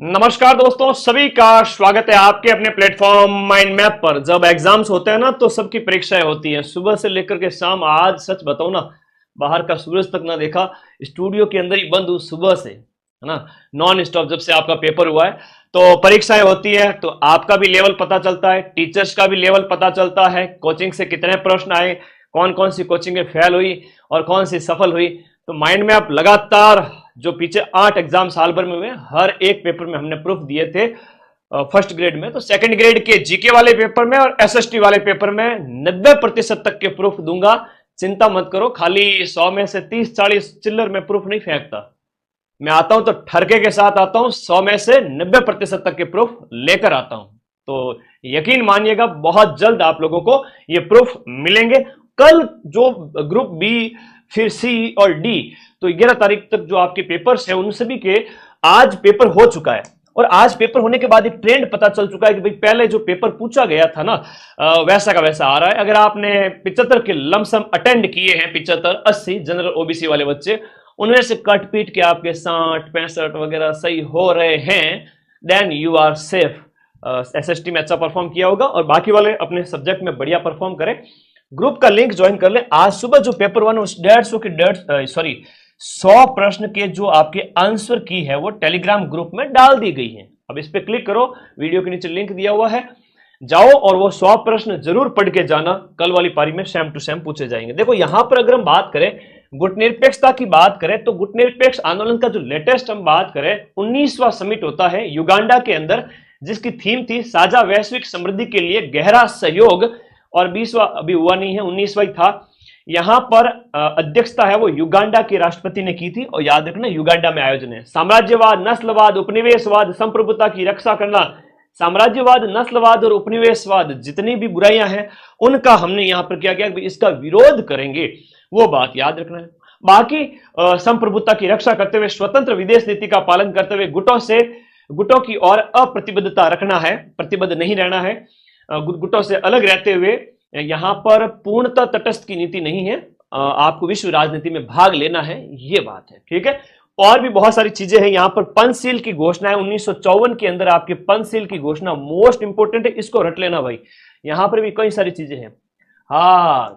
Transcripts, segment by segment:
नमस्कार दोस्तों, सभी का स्वागत है आपके अपने प्लेटफॉर्म माइंड मैप पर। जब एग्जाम्स होते हैं ना तो सबकी परीक्षाएं होती हैं सुबह से लेकर के शाम। आज सच बताऊं ना, बाहर का सूरज तक ना देखा, स्टूडियो के अंदर ही बंद हूं सुबह से, है ना, नॉन स्टॉप। जब से आपका पेपर हुआ है तो परीक्षाएं होती है तो आपका भी लेवल पता चलता है, टीचर्स का भी लेवल पता चलता है, कोचिंग से कितने प्रश्न आए, कौन कौन सी कोचिंग फेल हुई और कौन सी सफल हुई। तो माइंड मैप लगातार जो पीछे 8 एग्जाम साल भर में हुए, हर एक पेपर में हमने प्रूफ दिए थे। फर्स्ट ग्रेड में तो सेकंड ग्रेड के जीके वाले पेपर में और एसएसटी वाले पेपर में 90% तक के प्रूफ दूंगा। चिंता मत करो, खाली 100 में से 30-40 चिल्लर में प्रूफ नहीं फेंकता। मैं आता हूं तो ठरके के साथ आता हूं, 100 में से 90% तक के प्रूफ लेकर आता हूं। तो यकीन मानिएगा, बहुत जल्द आप लोगों को ये प्रूफ मिलेंगे। कल जो ग्रुप बी, फिर सी और डी, तो 11 तारीख तक जो आपके पेपर्स हैं उन सभी के आज पेपर हो चुका है। और आज पेपर होने के बाद एक ट्रेंड पता चल चुका है कि भाई पहले जो पेपर पूछा गया था ना, वैसा का वैसा आ रहा है। अगर आपने 75 के लमसम अटेंड किए हैं, 75-80 जनरल ओबीसी वाले बच्चे, उनमें से कट पीट के आपके 60-65 वगैरह सही हो रहे हैं, then you are safe. SST में अच्छा परफॉर्म किया होगा और बाकी वाले अपने सब्जेक्ट में बढ़िया परफॉर्म करें। ग्रुप का लिंक ज्वाइन कर ले। आज सुबह जो पेपर 1 उस 100 प्रश्न के जो आपके आंसर की है वो टेलीग्राम ग्रुप में डाल दी गई है। अब इस पे क्लिक करो, वीडियो के नीचे लिंक दिया हुआ है, जाओ और वो 100 प्रश्न जरूर पढ़ के जाना। कल वाली पारी में सेम टू सेम पूछे जाएंगे। देखो यहां पर अगर हम बात करें गुटनिरपेक्षता की बात करें तो गुटनिरपेक्ष आंदोलन का जो लेटेस्ट हम बात करें, 19वां समिट होता है युगांडा के अंदर, जिसकी थीम थी साझा वैश्विक समृद्धि के लिए गहरा सहयोग। और 20वां अभी हुआ नहीं है, 19वां ही था। यहां पर अध्यक्षता है वो युगांडा के राष्ट्रपति ने की थी। और याद रखना, युगांडा में आयोजन है। साम्राज्यवाद, नस्लवाद, उपनिवेशवाद, संप्रभुता की रक्षा करना। साम्राज्यवाद, नस्लवाद और उपनिवेशवाद जितनी भी बुराइयां हैं उनका हमने यहां पर क्या किया, इसका विरोध करेंगे, वो बात याद रखना है। बाकी संप्रभुता की रक्षा करते हुए, स्वतंत्र विदेश नीति का पालन करते हुए, गुटों की और अप्रतिबद्धता रखना है, प्रतिबद्ध नहीं रहना है। गुटों से अलग रहते हुए यहां पर पूर्णतः तटस्थ की नीति नहीं है, आपको विश्व राजनीति में भाग लेना है, ये बात है, ठीक है। और भी बहुत सारी चीजें हैं यहां पर। पंचशील की घोषणा है 1954 के अंदर, आपके पंचशील की घोषणा मोस्ट इंपोर्टेंट है, इसको रट लेना भाई। यहां पर भी कई सारी चीजें हैं, हाँ,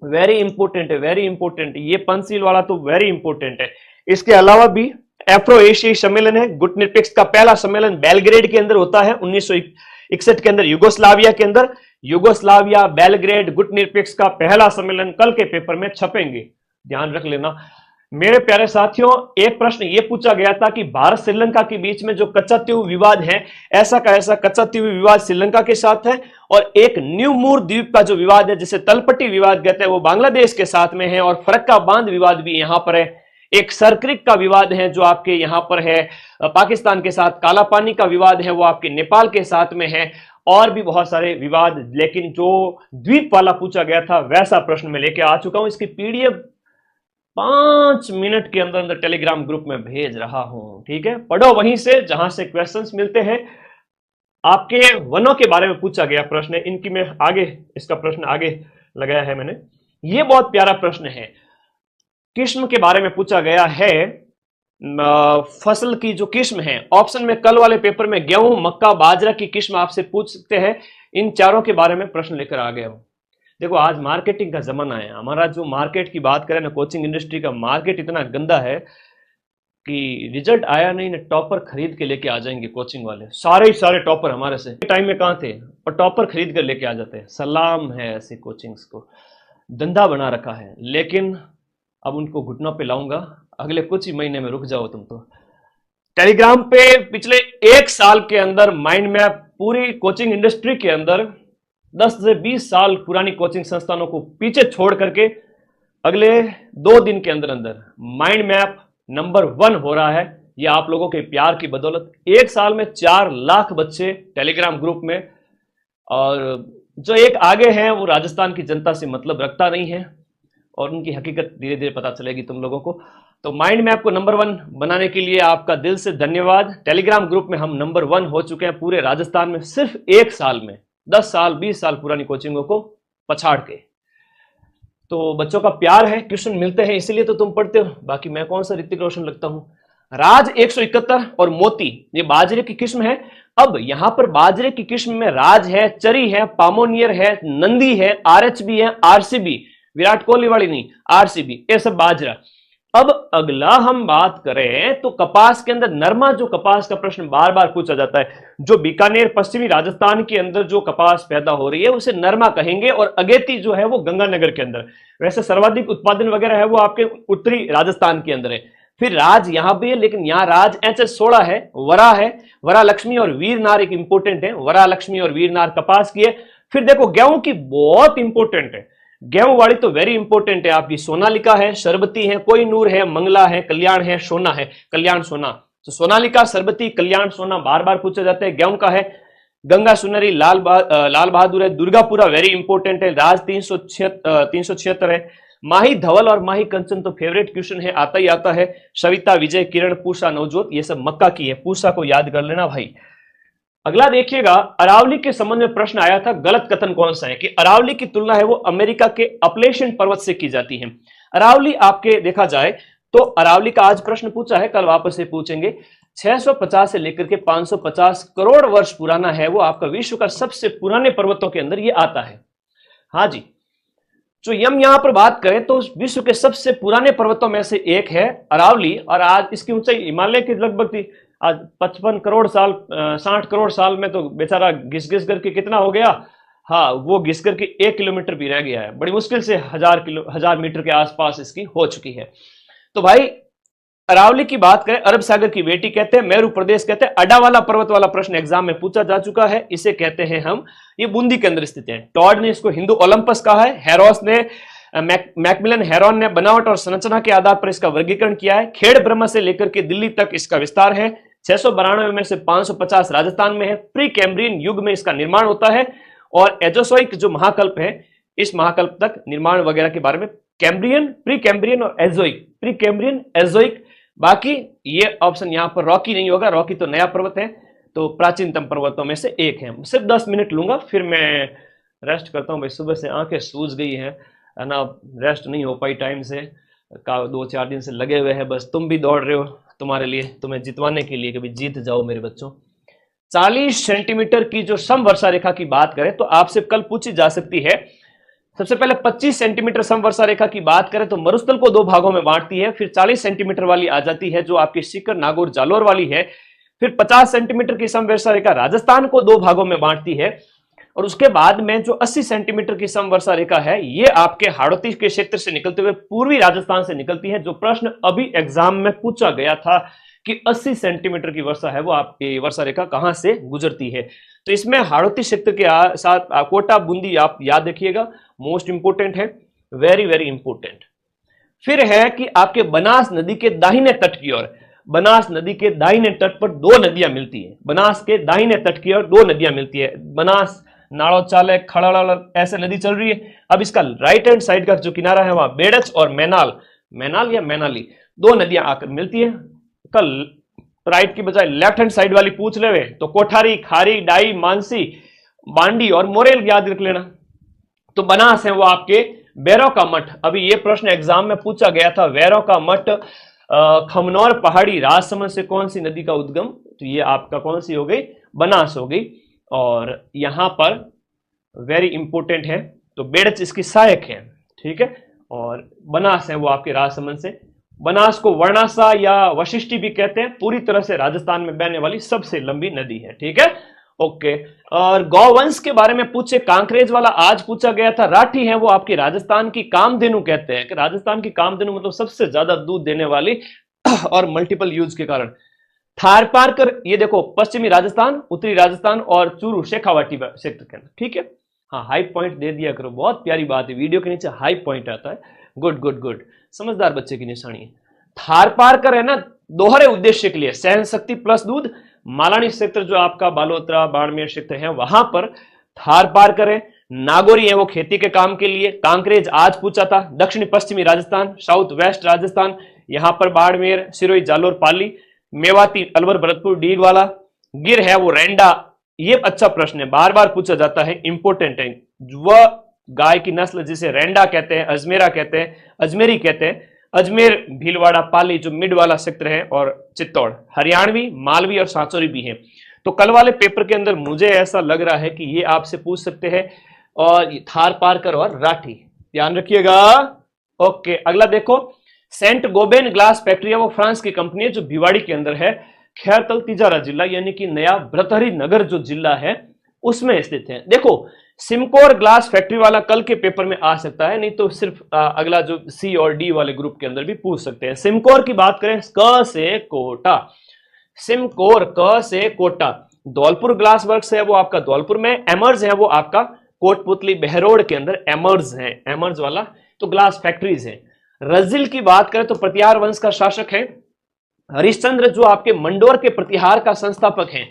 वेरी इंपोर्टेंट है, वेरी इंपोर्टेंट। ये पंचशील वाला तो वेरी इंपोर्टेंट है। इसके अलावा भी एफ्रो एशियाई सम्मेलन है। गुटनिरपेक्ष का पहला सम्मेलन बेलग्रेड के अंदर होता है 1961 के अंदर, युगोस्लाविया के अंदर। युगोस्लाविया, बेलग्रेड, गुटनिरपेक्ष का पहला सम्मेलन कल के पेपर में छपेंगे, ध्यान रख लेना मेरे प्यारे साथियों। एक प्रश्न ये पूछा गया था कि भारत श्रीलंका के बीच में जो कच्चातीव विवाद है, ऐसा का ऐसा कच्चातीव विवाद श्रीलंका के साथ है। और एक न्यू मूर द्वीप का जो विवाद है, जिसे तलपट्टी विवाद कहते हैं, वो बांग्लादेश के साथ में है। और फरक्का बांध विवाद भी यहां पर है। एक सरक्रिक का विवाद है जो आपके यहां पर है पाकिस्तान के साथ। काला पानी का विवाद है वो आपके नेपाल के साथ में है। और भी बहुत सारे विवाद, लेकिन जो द्वीप वाला पूछा गया था वैसा प्रश्न में लेके आ चुका हूं। इसकी पीडीएफ 5 मिनट के अंदर अंदर टेलीग्राम ग्रुप में भेज रहा हूं, ठीक है। पढ़ो वहीं से जहां से क्वेश्चंस मिलते हैं। आपके वनों के बारे में पूछा गया प्रश्न है, इनकी मैं आगे, इसका प्रश्न आगे लगाया है मैंने। ये बहुत प्यारा प्रश्न है। किस्म के बारे में पूछा गया है, फसल की जो किस्म है। ऑप्शन में कल वाले पेपर में गेहूं, मक्का, बाजरा की किस्म आपसे पूछ सकते हैं। इन चारों के बारे में प्रश्न लेकर आ गया हूं। देखो आज मार्केटिंग का जमाना है। हमारा जो मार्केट की बात करें ना, कोचिंग इंडस्ट्री का मार्केट इतना गंदा है कि रिजल्ट आया नहीं ना, टॉपर खरीद के लेके आ जाएंगे कोचिंग वाले। सारे टॉपर हमारे से टाइम में कहां थे, और टॉपर खरीद कर लेके आ जाते हैं। सलाम है ऐसी कोचिंग्स को, धंधा बना रखा है। लेकिन अब उनको घुटनों पे लाऊंगा, अगले कुछ ही महीने में रुक जाओ तुम तो। टेलीग्राम पे पिछले 1 साल के अंदर माइंड मैप पूरी कोचिंग इंडस्ट्री के अंदर 10 से 20 साल पुरानी कोचिंग संस्थानों को पीछे छोड़ करके अगले 2 दिन के अंदर अंदर माइंड मैप नंबर 1 हो रहा है। यह आप लोगों के प्यार की बदौलत। 1 साल में 4 लाख बच्चे टेलीग्राम ग्रुप में। और जो एक आगे हैं वो राजस्थान की जनता से मतलब रखता नहीं है, और उनकी हकीकत धीरे धीरे पता चलेगी तुम लोगों को। तो माइंड मैप को नंबर 1 बनाने के लिए आपका दिल से धन्यवाद। टेलीग्राम ग्रुप में हम नंबर 1 हो चुके हैं पूरे राजस्थान में, सिर्फ 1 साल में। 10 साल 20 साल पुरानी कोचिंगों को पछाड़ के। तो बच्चों का प्यार है, क्वेश्चन मिलते हैं इसीलिए तो तुम पढ़ते हो। बाकी मैं कौन सा ऋतिक रोशन लगता हूं। राज 171 और मोती ये बाजरे की किस्म है। अब यहां पर बाजरे की किस्म में राज है, चरी है, पामोनियर है, नंदी है, आरएचबी है, आरसीबी, विराट कोहली वाली नहीं, आरसीबी, ये सब बाजरा। अब अगला हम बात करें तो कपास के अंदर नरमा, जो कपास का प्रश्न बार बार पूछा जाता है, जो बीकानेर पश्चिमी राजस्थान के अंदर जो कपास पैदा हो रही है उसे नरमा कहेंगे, और अगेती जो है वो गंगानगर के अंदर। वैसे सर्वाधिक उत्पादन वगैरह है वो आपके उत्तरी राजस्थान के अंदर है। फिर राज यहां भी है, लेकिन यहां राज HS16 है, वरा लक्ष्मी और वीरनार एक इंपोर्टेंट है, वरा लक्ष्मी और वीरनार कपास की है। फिर देखो गेहूं की बहुत इंपोर्टेंट है, गेहूं वाली तो वेरी इंपोर्टेंट है आपकी, सोनालिका है, शरबती है, कोहिनूर है, मंगला है, कल्याण है, सोना है, कल्याण सोना। तो सोनालिका, शरबती, कल्याण सोना बार बार पूछे जाते हैं। गेहूं का है गंगा सुनरी, लाल बहादुर है, दुर्गापुरा वेरी इंपोर्टेंट है, राज 376 है, माही धवल और माही कंचन तो फेवरेट क्वेश्चन है, आता ही आता है। सविता, विजय, किरण, पूषा, नवजोत ये सब मक्का की है, पूषा को याद कर लेना भाई। अगला देखिएगा, अरावली के संबंध में प्रश्न आया था, गलत कथन कौन सा है कि अरावली की तुलना है वो अमेरिका के अपलेशियन पर्वत से की जाती है। अरावली आपके देखा जाए तो अरावली का आज प्रश्न पूछा है, कल वापस से पूछेंगे। 650 से लेकर के 550 करोड़ वर्ष पुराना है वो, आपका विश्व का सबसे पुराने पर्वतों के अंदर ये आता है। हाँ जी, तो हम यहां पर बात करें तो विश्व के सबसे पुराने पर्वतों में से एक है अरावली, और आज इसकी ऊंचाई हिमालय की लगभग थी, आज 55 करोड़ साल 60 करोड़ साल में तो बेचारा घिस घिस करके कितना हो गया, हाँ वो घिस करके 1 किलोमीटर भी रह गया है, बड़ी मुश्किल से 1000 मीटर के आसपास इसकी हो चुकी है। तो भाई अरावली की बात करें, अरब सागर की बेटी कहते हैं, मेरू प्रदेश कहते हैं, अड्डा वाला पर्वत वाला प्रश्न एग्जाम में पूछा जा चुका है, इसे कहते हैं हम, ये बूंदी के अंदर स्थित है। टॉड ने इसको हिंदू ओलंपस कहा है, हेरोस ने मैकमिलन हेरोन ने बनावट और संरचना के आधार पर इसका वर्गीकरण किया है। खेड़ ब्रह्म से लेकर के दिल्ली तक इसका विस्तार है। 692 में से 550 राजस्थान में है। प्री कैम्ब्रियन युग में इसका निर्माण होता है, और एजोसोइक जो महाकल्प है, इस महाकल्प तक निर्माण वगैरह के बारे में कैम्ब्रियन, प्री कैम्ब्रियन और एजोइक, प्री कैम्ब्रियन, एजोइक। बाकी ये ऑप्शन यहां पर रॉकी नहीं होगा, रॉकी तो नया पर्वत है, तो प्राचीनतम पर्वतों में से एक है। सिर्फ 10 मिनट लूंगा, फिर मैं रेस्ट करता हूं भाई, सुबह से आंखें सूज गई है ना, रेस्ट नहीं हो पाई टाइम से, 2-4 दिन से लगे हुए हैं, बस तुम भी दौड़ रहे हो, तुम्हारे लिए, तुम्हें जितवाने के लिए, कभी जीत जाओ मेरे बच्चों। 40 सेंटीमीटर की जो समवर्षा रेखा की बात करें तो आपसे कल पूछी जा सकती है। सबसे पहले 25 सेंटीमीटर समवर्षा रेखा की बात करें तो मरुस्थल को 2 भागों में बांटती है, फिर 40 सेंटीमीटर वाली आ जाती है जो आपकी सीकर, नागौर, जालोर वाली है, फिर 50 सेंटीमीटर की समवर्षा रेखा राजस्थान को 2 भागों में बांटती है, और उसके बाद में जो 80 सेंटीमीटर की समवर्षा रेखा है ये आपके हाड़ौती के क्षेत्र से निकलते हुए पूर्वी राजस्थान से निकलती है। जो प्रश्न अभी एग्जाम में पूछा गया था कि 80 सेंटीमीटर की वर्षा है वो आपकी वर्षा रेखा कहां से गुजरती है, तो इसमें हाड़ौती क्षेत्र के साथ कोटा, बूंदी आप याद रखिएगा, मोस्ट इंपोर्टेंट है, वेरी वेरी इंपोर्टेंट। फिर है कि आपके बनास नदी के दाहिने तट की ओर, बनास नदी के दाहिने तट पर 2 नदियां मिलती है, बनास के दाहिने तट की ओर 2 नदियां मिलती है, बनास, नाड़ो चाले, खड़ाड़ ऐसे नदी चल रही है। अब इसका राइट हैंड साइड का जो किनारा है वहां बेड़च और मैनाल, मैनाल या मैनाली 2 नदियां आकर मिलती है। कल राइट की बजाय लेफ्ट हैंड साइड वाली पूछ ले तो कोठारी, खारी, डाई, मानसी, बांडी और मोरेल याद रख लेना। तो बनास है वो आपके बैरों का मठ, अभी ये प्रश्न एग्जाम में पूछा गया था, बैरों का मठ खमनौर पहाड़ी राजसमंद से कौन सी नदी का उद्गम, तो ये आपका कौन सी हो गई, बनास हो गई। और यहां पर वेरी इंपोर्टेंट है, तो बेड़च इसकी सहायक है, ठीक है, और बनास है वो आपके राजसमंद से। बनास को वर्णासा या वशिष्ठी भी कहते हैं, पूरी तरह से राजस्थान में बहने वाली सबसे लंबी नदी है, ठीक है, ओके। और गौवंश के बारे में पूछे, कांकरेज वाला आज पूछा गया था। राठी है वो आपकी राजस्थान की कामधेनु कहते हैं, कि राजस्थान की कामधेनु मतलब सबसे ज्यादा दूध देने वाली, और मल्टीपल यूज के कारण। थारपारकर ये देखो पश्चिमी राजस्थान, उत्तरी राजस्थान और चूरू शेखावाटी क्षेत्र के अंदर, ठीक है। हाँ, हाई पॉइंट दे दिया करो, बहुत प्यारी बात है, वीडियो के नीचे हाई पॉइंट आता है, गुड गुड गुड, समझदार बच्चे की निशानी है। थारपारकर है ना, दोहरे उद्देश्य के लिए, सहन शक्ति प्लस दूध, मालानी क्षेत्र जो आपका बालोतरा, बाड़मेर क्षेत्र है वहां पर थारपारकर है। नागौरी है वो खेती के काम के लिए। कांकरेज आज पूछा था, दक्षिणी पश्चिमी राजस्थान, साउथ वेस्ट राजस्थान, यहां पर बाड़मेर, सिरोही, जालोर, पाली, मेवाती, अलवर, भरतपुर, डीगवाला। गिर है वो रेंडा, ये अच्छा प्रश्न है, बार बार पूछा जाता है, इंपोर्टेंट है। वह गाय की नस्ल जिसे रेंडा कहते हैं, अजमेरा कहते हैं, अजमेरी कहते हैं, अजमेर, भीलवाड़ा, पाली जो मिड वाला सेक्टर है, और चित्तौड़, हरियाणवी, मालवी और सांचौरी भी है। तो कल वाले पेपर के अंदर मुझे ऐसा लग रहा है कि ये आपसे पूछ सकते हैं, और थार पारकर और राठी, ध्यान रखिएगा। ओके, अगला देखो, सेंट गोबेन ग्लास फैक्ट्री है, वो फ्रांस की कंपनी है जो भिवाड़ी के अंदर है, खैरतल तिजारा जिला यानी कि नया भर्तहरि नगर जो जिला है उसमें स्थित है। देखो सिमकोर ग्लास फैक्ट्री वाला कल के पेपर में आ सकता है, नहीं तो सिर्फ अगला जो सी और डी वाले ग्रुप के अंदर भी पूछ सकते हैं। सिमकोर की बात करें, क से कोटा, सिमकोर क से कोटा। धौलपुर ग्लास वर्क्स है वो आपका धौलपुर में, एमर्ज है वो आपका कोटपुतली बहरोड के अंदर एमर्ज है, एमर्ज वाला तो ग्लास फैक्ट्रीज है। रजिल की बात करें तो प्रतिहार वंश का शासक है हरिश्चंद्र, जो आपके मंडोर के प्रतिहार का संस्थापक है।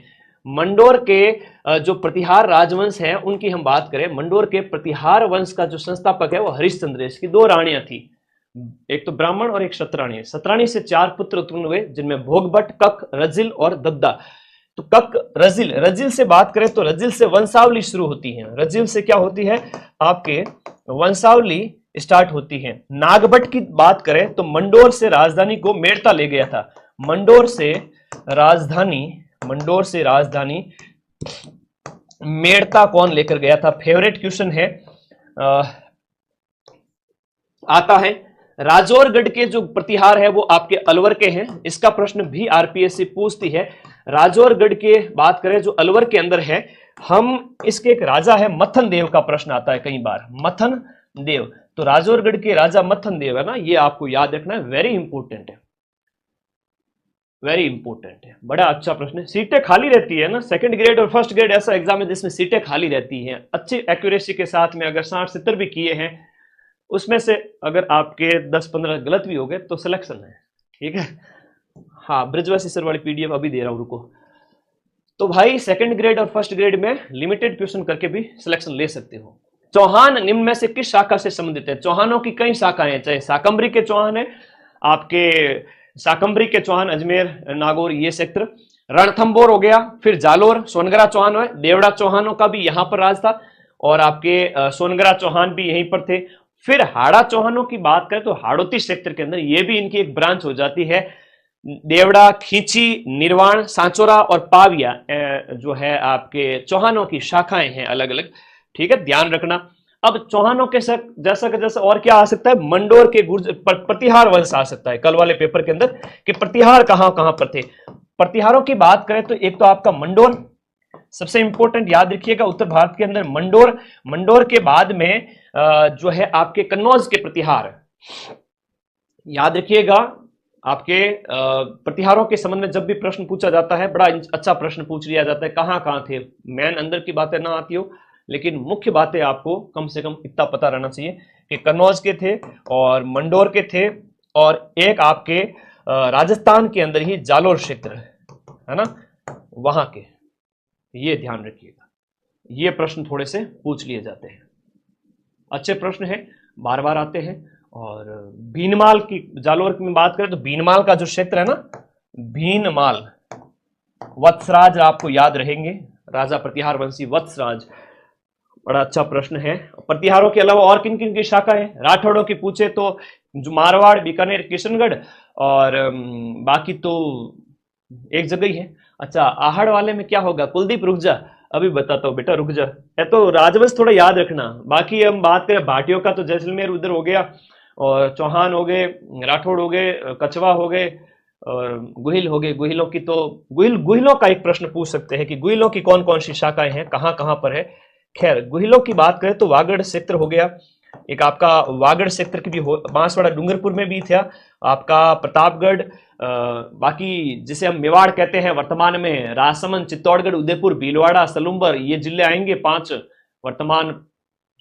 मंडोर के जो प्रतिहार राजवंश है उनकी हम बात करें, मंडोर के प्रतिहार वंश का जो संस्थापक है वो हरिश्चंद्र। इसकी दो रानियां थी, एक तो ब्राह्मण और एक शतराणी। शतराणी से 4 पुत्र उत्पन्न हुए जिनमें भोगभट, कक, रजिल और दद्दा। तो कक, रजिल, रजिल से बात करें तो रजिल से वंशावली शुरू होती है। रजिल से क्या होती है आपके वंशावली स्टार्ट होती है। नागभट्ट की बात करें तो मंडोर से राजधानी को मेड़ता ले गया था। मंडोर से राजधानी मेड़ता कौन लेकर गया था? फेवरेट क्वेश्चन है आता है। राजौरगढ़ के जो प्रतिहार है वो आपके अलवर के हैं, इसका प्रश्न भी आरपीएससी पूछती है। राजौरगढ़ के बात करें जो अलवर के अंदर है, हम इसके एक राजा है मथन देव का प्रश्न आता है कई बार, मथन देव। तो राजौरगढ़ के राजा मथन देव है ना, ये आपको याद रखना है, वेरी इंपॉर्टेंट है, वेरी इंपॉर्टेंट है, बड़ा अच्छा प्रश्न है। सीटें खाली रहती है ना, सेकंड ग्रेड और फर्स्ट ग्रेड ऐसा एग्जाम है जिसमें सीटें खाली रहती हैं। अच्छी एक्यूरेसी के साथ में अगर 60-70 भी किए हैं, उसमें से अगर आपके 10-15 गलत भी हो गए तो सिलेक्शन है, ठीक है। हाँ, ब्रिजवासी सर वाली पीडीएफ अभी दे रहा हूं, रुको। तो भाई सेकंड ग्रेड और फर्स्ट ग्रेड में लिमिटेड क्वेश्चन करके भी सिलेक्शन ले सकते हो। चौहान निम्न में से किस शाखा से संबंधित है? चौहानों की कई शाखाएं हैं, चाहे शाकंभरी के चौहान है, आपके शाकंभरी के चौहान अजमेर, नागौर ये सेक्टर, रणथंबोर हो गया, फिर जालोर, सोनगरा चौहान है, देवड़ा चौहानों का भी यहां पर राज था, और आपके सोनगरा चौहान भी यहीं पर थे। फिर हाड़ा चौहानों की बात करें तो हाड़ौती सेक्टर के अंदर ये भी इनकी एक ब्रांच हो जाती है। देवड़ा, खींची, निर्वाण, सांचोरा और पाविया जो है आपके चौहानों की शाखाएं हैं अलग अलग, ठीक है, ध्यान रखना। अब चौहानों के जैसा और क्या आ सकता है? मंडोर के प्रतिहार वंश आ सकता है कल वाले पेपर के अंदर कि प्रतिहार कहां कहां पर थे। प्रतिहारों की बात करें तो एक तो आपका मंडोर सबसे इंपॉर्टेंट, याद रखिएगा, उत्तर भारत के अंदर मंडोर, मंडोर के बाद में जो है आपके कन्नौज के प्रतिहार, याद रखिएगा। आपके प्रतिहारों के संबंध में जब भी प्रश्न पूछा जाता है, बड़ा अच्छा प्रश्न पूछ लिया जाता है, कहां कहां थे। मैन अंदर की बातें ना आती हो, लेकिन मुख्य बातें आपको कम से कम इतना पता रहना चाहिए कि कन्नौज के थे और मंडोर के थे, और एक आपके राजस्थान के अंदर ही जालोर क्षेत्र है ना, वहां के, ये ध्यान रखिएगा। ये प्रश्न थोड़े से पूछ लिए जाते हैं, अच्छे प्रश्न है, बार बार आते हैं। और भीनमाल की, जालोर में बात करें तो भीनमाल का जो क्षेत्र है ना, भीनमाल, वत्सराज आपको याद रहेंगे, राजा प्रतिहार वंशी वत्सराज, बड़ा अच्छा प्रश्न है। प्रतिहारों के अलावा और किन किन की शाखा है? राठौड़ों की पूछे तो जो मारवाड़, बीकानेर, किशनगढ़, और बाकी तो एक जगह ही है। अच्छा, आहड़ वाले में क्या होगा? कुलदीप, रुक जा, अभी बताता हूँ बेटा, रुक जा। तो राजवंश थोड़ा याद रखना। बाकी हम बात करें भाटियों का तो जैसलमेर उधर हो गया, और चौहान हो गए, राठौड़ हो गए, कछवा हो गए, और गुहिल हो गए। गुहिलों की तो गुहिलों का एक प्रश्न पूछ सकते हैं कि गुहिलों की कौन कौन सी शाखाएं हैं, कहां कहां पर है। खैर, गुहिलों की बात करें तो वागड़ सेक्टर हो गया, एक आपका वागड़ सेक्टर की भी हो, बांसवाड़ा डूंगरपुर में भी था आपका, प्रतापगढ़, बाकी जिसे हम मेवाड़ कहते हैं वर्तमान में, राजसमंद, चित्तौड़गढ़, उदयपुर, भीलवाड़ा, सलूम्बर, ये जिले आएंगे 5 वर्तमान,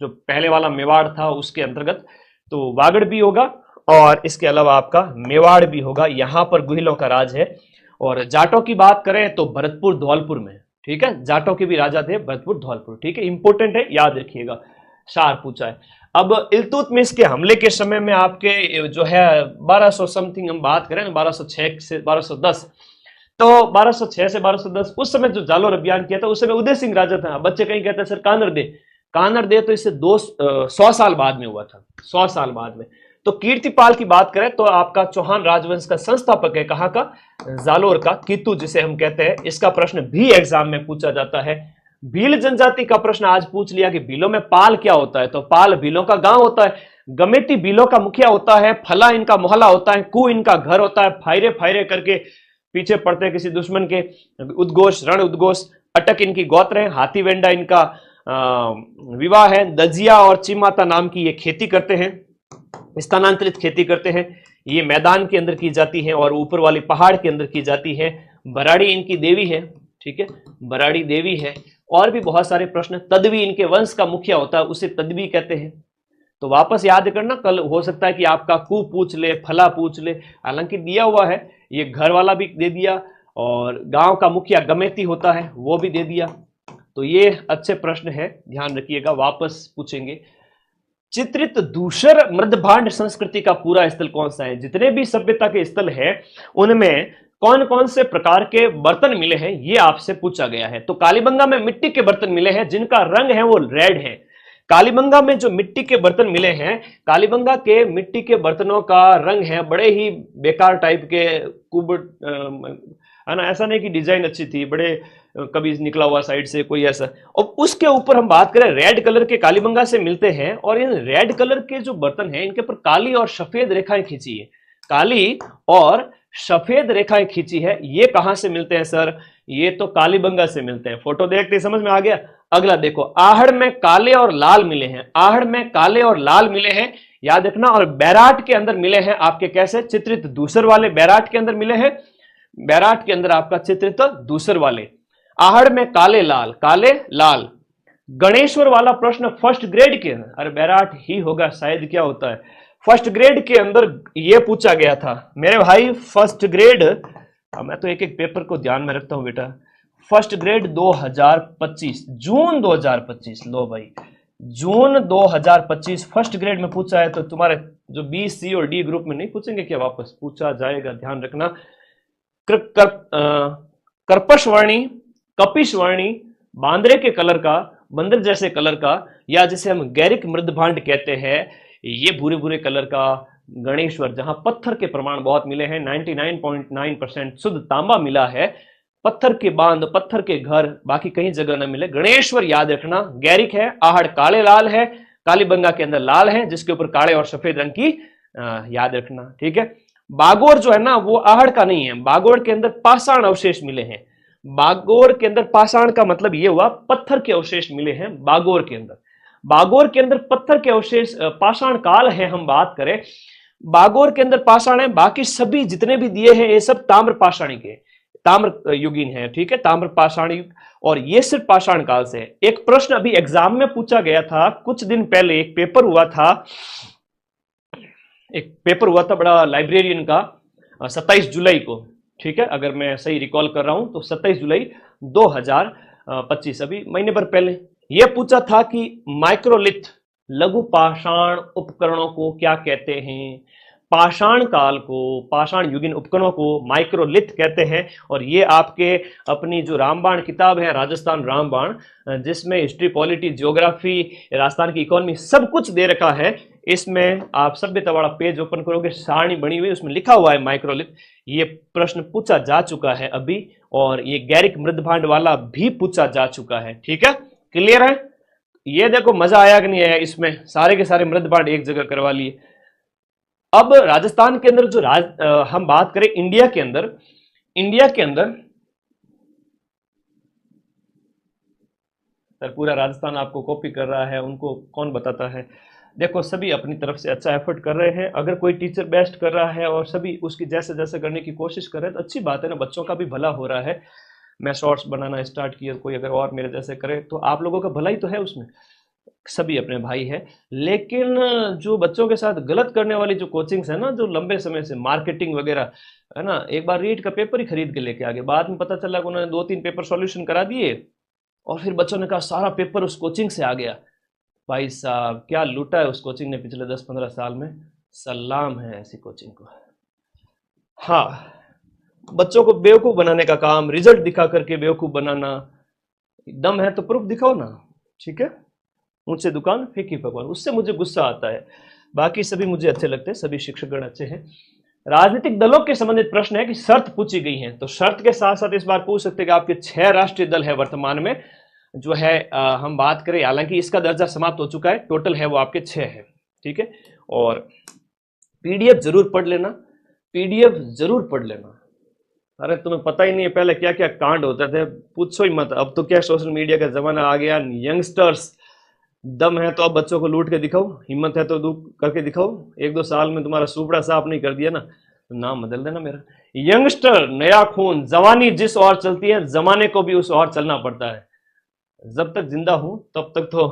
जो पहले वाला मेवाड़ था उसके अंतर्गत। तो वागड़ भी होगा, और इसके अलावा आपका मेवाड़ भी होगा, यहां पर गुहिलों का राज है। और जाटों की बात करें तो भरतपुर, धौलपुर में, ठीक है, जाटों के भी राजा थे भरतपुर, धौलपुर, ठीक है, इंपॉर्टेंट है, याद रखिएगा, शार पूछा है। अब इल्तुतमिश के हमले के समय में आपके जो है 1200 समथिंग हम बात करें, 1206 से 1210, तो 1206 से 1210 उस समय जो जालोर अभियान किया था, उस समय उदय सिंह राजा था। बच्चे कहीं कहते हैं सर कानर दे, कानर दे तो इससे 100 साल बाद में हुआ था, 100 साल बाद में। तो कीर्तिपाल की बात करें तो आपका चौहान राजवंश का संस्थापक है, कहां का? जालोर का, कीतु जिसे हम कहते हैं। इसका प्रश्न भी एग्जाम में पूछा जाता है। भील जनजाति का प्रश्न आज पूछ लिया कि भीलों में पाल क्या होता है, तो पाल भीलों का गांव होता है, गमेती भीलों का मुखिया होता है, फला इनका मोहल्ला होता है, कु इनका घर होता है, फायरे फायरे करके पीछे पड़ते हैं किसी दुश्मन के, उद्घोष रण उद्घोष, अटक इनकी गोत्र है, हाथी वेंडा इनका विवाह है, दजिया और चिमाता नाम की ये खेती करते हैं, स्थानांतरित खेती करते हैं, ये मैदान के अंदर की जाती है और ऊपर वाली पहाड़ के अंदर की जाती है। बराड़ी इनकी देवी है, ठीक है, बराड़ी देवी है। और भी बहुत सारे प्रश्न, तदवी इनके वंश का मुखिया होता है, उसे तदवी कहते हैं। तो वापस याद करना, कल हो सकता है कि आपका कु पूछ ले, फला पूछ ले, हालांकि दिया हुआ है, ये घर वाला भी दे दिया और गांव का मुखिया गमेती होता है वो भी दे दिया। तो ये अच्छे प्रश्न है, ध्यान रखिएगा, वापस पूछेंगे। चित्रित दूसर मृदभांड संस्कृति का पूरा स्थल कौन सा है? जितने भी सभ्यता के स्थल है उनमें कौन कौन से प्रकार के बर्तन मिले हैं ये आपसे पूछा गया है। तो कालीबंगा में मिट्टी के बर्तन मिले हैं जिनका रंग है वो रेड है। कालीबंगा में जो मिट्टी के बर्तन मिले हैं, कालीबंगा के मिट्टी के बर्तनों का रंग है बड़े ही बेकार टाइप के, कुबड़ है ना, ऐसा नहीं कि डिजाइन अच्छी थी, बड़े कभी निकला हुआ साइड से कोई ऐसा। और उसके ऊपर हम बात करें, रेड कलर के कालीबंगा से मिलते हैं और इन रेड कलर के जो बर्तन हैं इनके ऊपर काली और सफेद रेखाएं खींची है, काली और सफेद रेखाएं खींची है। ये कहां से मिलते हैं सर? ये तो कालीबंगा से मिलते हैं। फोटो देखते समझ में आ गया। अगला देखो, आहड़ में काले और लाल मिले हैं, आहड़ में काले और लाल मिले हैं, याद रखना। और बैराट के अंदर मिले हैं आपके कैसे? चित्रित दूसर वाले बैराट के अंदर मिले हैं, बैराट के अंदर आपका चित्रित दूसर वाले। आहड़ में काले लाल, काले लाल। गणेश्वर वाला प्रश्न फर्स्ट ग्रेड के, अरे बैराट ही होगा शायद, क्या होता है फर्स्ट ग्रेड के अंदर ये पूछा गया था मेरे भाई। फर्स्ट ग्रेड, मैं तो एक एक पेपर को ध्यान में रखता हूं बेटा। फर्स्ट ग्रेड 2025, जून 2025, लो भाई जून 2025 फर्स्ट ग्रेड में पूछा है। तो तुम्हारे जो बी, सी और डी ग्रुप में नहीं पूछेंगे क्या? वापस पूछा जाएगा, ध्यान रखना। कर्पशवर्णी, कपिशवर्णी, बांद्रे के कलर का, बंदर जैसे कलर का, या जिसे हम गैरिक मृदभांड कहते हैं, ये भूरे भूरे कलर का। गणेश्वर, जहां पत्थर के प्रमाण बहुत मिले हैं, 99.9% शुद्ध तांबा मिला है, पत्थर के बांध, पत्थर के घर, बाकी कहीं जगह न मिले। गणेश्वर याद रखना। गैरिक है, आहड़ काले लाल है, कालीबंगा के अंदर लाल है जिसके ऊपर काले और सफेद रंग की, याद रखना, ठीक है। बागोर जो है ना वो आहड़ का नहीं है, बागोर के अंदर पाषाण अवशेष मिले हैं। बागोर के अंदर पाषाण का मतलब ये हुआ पत्थर के अवशेष मिले हैं बागोर के अंदर। बागोर के अंदर पत्थर के अवशेष, पाषाण काल है हम बात करें, बागोर के अंदर पाषाण है। बाकी सभी जितने भी दिए हैं ये सब ताम्र पाषाणी के, ताम्र युगीन है, ठीक है, ताम्र पाषाण युग। और ये सिर्फ पाषाण काल से है। एक प्रश्न अभी एग्जाम में पूछा गया था कुछ दिन पहले, एक पेपर हुआ था बड़ा लाइब्रेरियन का, 27 जुलाई को, ठीक है, अगर मैं सही रिकॉल कर रहा हूं तो 27 जुलाई 2025, अभी महीने भर पहले। यह पूछा था कि माइक्रोलिथ, लघु पाषाण उपकरणों को क्या कहते हैं? पाषाण काल को, पाषाण युगीन उपकरणों को माइक्रोलिथ कहते हैं। और ये आपके अपनी जो रामबाण किताब है, राजस्थान रामबाण, जिसमें हिस्ट्री, पॉलिटी, ज्योग्राफी, राजस्थान की इकोनॉमी सब कुछ दे रखा है, इसमें आप सभ्यता वाला पेज ओपन करोगे, सारणी बनी हुई, उसमें लिखा हुआ है माइक्रोलिथ। ये प्रश्न पूछा जा चुका है अभी, और ये गैरिक मृदभांड वाला भी पूछा जा चुका है, ठीक है, क्लियर है। ये देखो मजा आया कि नहीं आया, इसमें सारे के सारे मृदभांड एक जगह करवा लिए। अब राजस्थान के अंदर जो हम बात करें इंडिया के अंदर सर पूरा राजस्थान आपको कॉपी कर रहा है, उनको कौन बताता है। देखो सभी अपनी तरफ से अच्छा एफर्ट कर रहे हैं। अगर कोई टीचर बेस्ट कर रहा है और सभी उसकी जैसे जैसे करने की कोशिश कर रहे हैं तो अच्छी बात है ना, बच्चों का भी भला हो रहा है। मैं शॉर्ट्स बनाना स्टार्ट किया, कोई अगर और मेरे जैसे करे तो आप लोगों का भला ही तो है उसमें, सभी अपने भाई है। लेकिन जो बच्चों के साथ गलत करने वाली जो कोचिंग्स है ना, जो लंबे समय से मार्केटिंग वगैरह है ना, एक बार रीड का पेपर ही खरीद के लेके आ गए, बाद में पता चला कि उन्होंने 2-3 पेपर सॉल्यूशन करा दिए और फिर बच्चों ने कहा सारा पेपर उस कोचिंग से आ गया। भाई साहब क्या लूटा है उस कोचिंग ने पिछले 10-15 साल में, सलाम है ऐसी कोचिंग को। हाँ, बच्चों को बेवकूफ बनाने का काम, रिजल्ट दिखा करके बेवकूफ बनाना। दम है तो प्रूफ दिखाओ ना, ठीक है। ऊंचे दुकान फीकी पकवान, उससे मुझे गुस्सा आता है। बाकी सभी मुझे अच्छे लगते हैं, सभी शिक्षकगण अच्छे हैं। राजनीतिक दलों के संबंधित प्रश्न है कि शर्त पूछी गई है, तो शर्त के साथ साथ इस बार पूछ सकते हैं कि आपके 6 राष्ट्रीय दल है वर्तमान में जो है हम बात करें, हालांकि इसका दर्जा समाप्त हो चुका है, टोटल है वो आपके 6 है, ठीक है। और पीडीएफ जरूर पढ़ लेना, पीडीएफ जरूर पढ़ लेना। अरे तुम्हें पता ही नहीं है पहले क्या क्या कांड होते थे, पूछो ही मत। अब तो क्या सोशल मीडिया का जमाना आ गया, यंगस्टर्स दम है तो अब बच्चों को लूट के दिखाओ, हिम्मत है तो दू करके दिखाओ। 1-2 साल में तुम्हारा सुपड़ा साफ नहीं कर दिया ना तो नाम बदल देना मेरा। यंगस्टर, नया खून, जवानी जिस ओर चलती है जमाने को भी उस ओर चलना पड़ता है। जब तक जिंदा हूं तब तक तो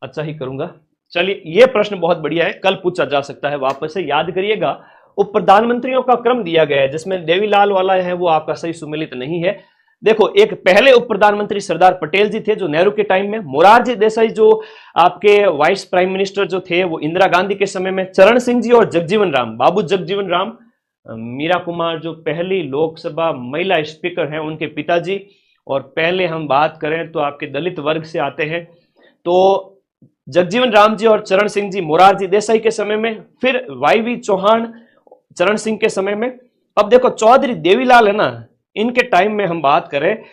अच्छा ही करूंगा। चलिए, ये प्रश्न बहुत बढ़िया है, कल पूछा जा सकता है, वापस से याद करिएगा। उप प्रधानमंत्रियों का क्रम दिया गया है, जिसमें देवीलाल वाला है वो आपका सही सुमेलित नहीं है। देखो, एक पहले उप प्रधानमंत्री सरदार पटेल जी थे जो नेहरू के टाइम में, मोरारजी देसाई जो आपके वाइस प्राइम मिनिस्टर जो थे वो इंदिरा गांधी के समय में, चरण सिंह जी और जगजीवन राम, बाबू जगजीवन राम, मीरा कुमार जो पहली लोकसभा महिला स्पीकर हैं उनके पिताजी। और पहले हम बात करें तो आपके दलित वर्ग से आते हैं तो जगजीवन राम जी और चरण सिंह जी मोरारजी देसाई के समय में, फिर वाईवी चौहान चरण सिंह के समय में। अब देखो, चौधरी देवीलाल है ना, इनके टाइम में हम बात करें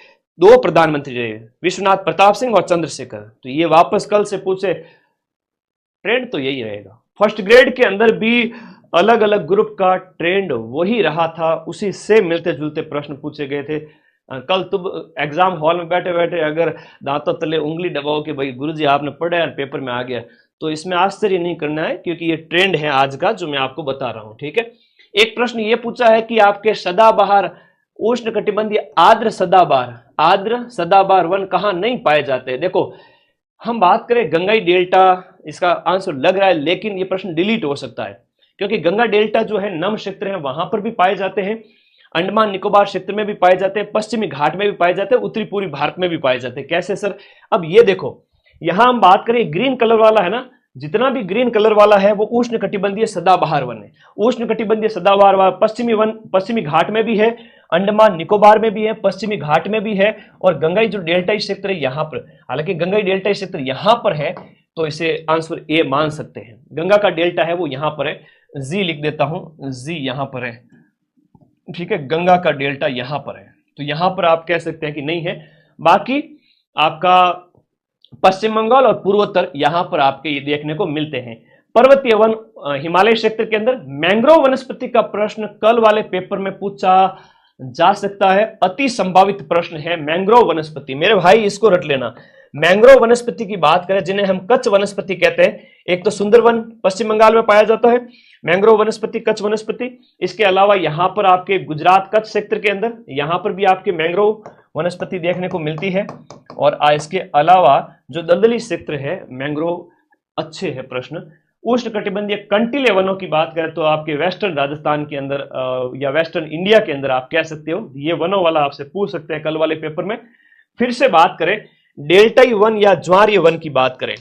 2 प्रधानमंत्री रहे, विश्वनाथ प्रताप सिंह और चंद्रशेखर। तो ये वापस कल से पूछे, ट्रेंड तो यही रहेगा। फर्स्ट ग्रेड के अंदर भी अलग अलग ग्रुप का ट्रेंड वही रहा था, उसी से मिलते जुलते प्रश्न पूछे गए थे। कल तुम एग्जाम हॉल में बैठे बैठे अगर दांतों तले उंगली दबाओ कि भाई गुरुजी आपने पढ़ा और पेपर में आ गया, तो इसमें आश्चर्य नहीं करना है, क्योंकि ये ट्रेंड है आज का जो मैं आपको बता रहा हूं, ठीक है। एक प्रश्न ये पूछा है कि आपके सदाबहार उष्ण कटिबंधीय आर्द्र सदाबहार वन कहां नहीं पाए जाते। देखो, हम बात करें गंगाई डेल्टा, इसका आंसर लग रहा है, लेकिन ये प्रश्न डिलीट हो सकता है, क्योंकि गंगा डेल्टा जो है नम क्षेत्र है, वहां पर भी पाए जाते हैं, अंडमान निकोबार क्षेत्र में भी पाए जाते हैं, पश्चिमी घाट में भी पाए जाते हैं, उत्तरी पूर्वी भारत में भी पाए जाते हैं। कैसे सर? अब ये देखो, यहां हम बात करें ग्रीन कलर वाला है ना, जितना भी ग्रीन कलर वाला है वो उष्ण कटिबंधीय सदाबहार वन है। उष्ण कटिबंधीय सदाबहार वन पश्चिमी घाट में भी है, अंडमान निकोबार में भी है, पश्चिमी घाट में भी है, और गंगाई जो डेल्टाई क्षेत्र है यहां पर, हालांकि गंगाई डेल्टाई क्षेत्र यहां पर है तो इसे आंसर ए मान सकते हैं। गंगा का डेल्टा है वो यहां पर है, जी लिख देता हूं, जी यहां पर है, ठीक है। गंगा का डेल्टा यहां पर है, तो यहां पर आप कह सकते हैं कि नहीं है। बाकी आपका पश्चिम बंगाल और पूर्वोत्तर यहां पर आपके ये देखने को मिलते हैं। पर्वतीय वन हिमालय क्षेत्र के अंदर मैंग्रोव वनस्पति का प्रश्न कल वाले पेपर में पूछा जा सकता है, अति संभावित प्रश्न है। मैंग्रोव वनस्पति मेरे भाई इसको रट लेना। मैंग्रोव वनस्पति की बात करें, जिन्हें हम कच्छ वनस्पति कहते हैं, एक तो सुंदरवन पश्चिम बंगाल में पाया जाता है, मैंग्रोव वनस्पति, कच्छ वनस्पति। इसके अलावा यहां पर आपके गुजरात कच्छ क्षेत्र के अंदर यहां पर भी आपके मैंग्रोव वनस्पति देखने को मिलती है। और इसके अलावा जो दलदली क्षेत्र है मैंग्रोव अच्छे है प्रश्न। उष्ण कटिबंधीय कंटीले वनों की बात करें तो आपके वेस्टर्न राजस्थान के अंदर या वेस्टर्न इंडिया के अंदर आप कह सकते हो, ये वनों वाला आपसे पूछ सकते हैं कल वाले पेपर में। फिर से बात करें डेल्टाई वन या ज्वारीय वन की बात करें,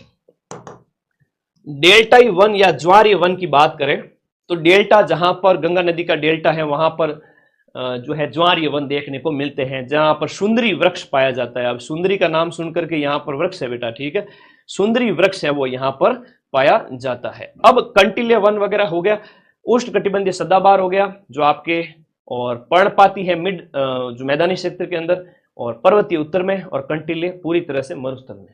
डेल्टाई वन या ज्वारीय वन की बात करें तो डेल्टा जहां पर गंगा नदी का डेल्टा है वहां पर जो है ज्वारीय वन देखने को मिलते हैं, जहां पर सुंदरी वृक्ष पाया जाता है। अब सुंदरी का नाम सुनकर के यहां पर वृक्ष है बेटा, ठीक है, सुंदरी वृक्ष है वो यहां पर पाया जाता है। अब कंटीले वन वगैरह हो गया, उष्ण कटिबंधीय सदाबहार हो गया जो आपके, और पर्णपाती है मिड जो मैदानी क्षेत्र के अंदर, और पर्वतीय उत्तर में, और कंटीले पूरी तरह से मरुस्थल में,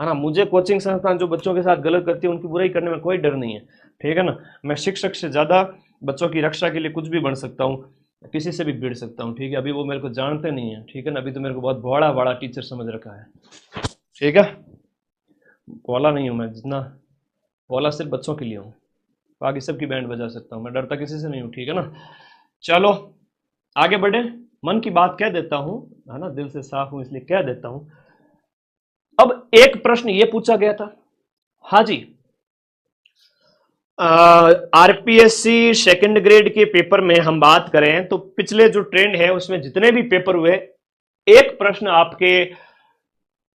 है ना। मुझे कोचिंग संस्थान जो बच्चों के साथ गलत करती है उनकी बुराई करने में कोई डर नहीं है, ठीक है ना। मैं शिक्षक से ज्यादा बच्चों की रक्षा के लिए कुछ भी बन सकता हूँ, किसी से भी भिड़ सकता हूँ, ठीक है। अभी वो मेरे को जानते नहीं है, ठीक है ना, अभी तो मेरे को बहुत बड़ा बड़ा टीचर समझ रखा है, ठीक है। बोला नहीं हूँ मैं, जितना बोला सिर्फ बच्चों के लिए हूँ, बाकी सबकी बैंड बजा सकता हूँ, मैं डरता किसी से नहीं हूँ, ठीक है ना। चलो आगे बढ़े, मन की बात कह देता हूँ, है ना, दिल से साफ हूँ इसलिए कह देता हूँ। अब एक प्रश्न ये पूछा गया था, हाँ जी, आरपीएससी सेकंड ग्रेड के पेपर में हम बात करें तो पिछले जो ट्रेंड है उसमें जितने भी पेपर हुए, एक प्रश्न आपके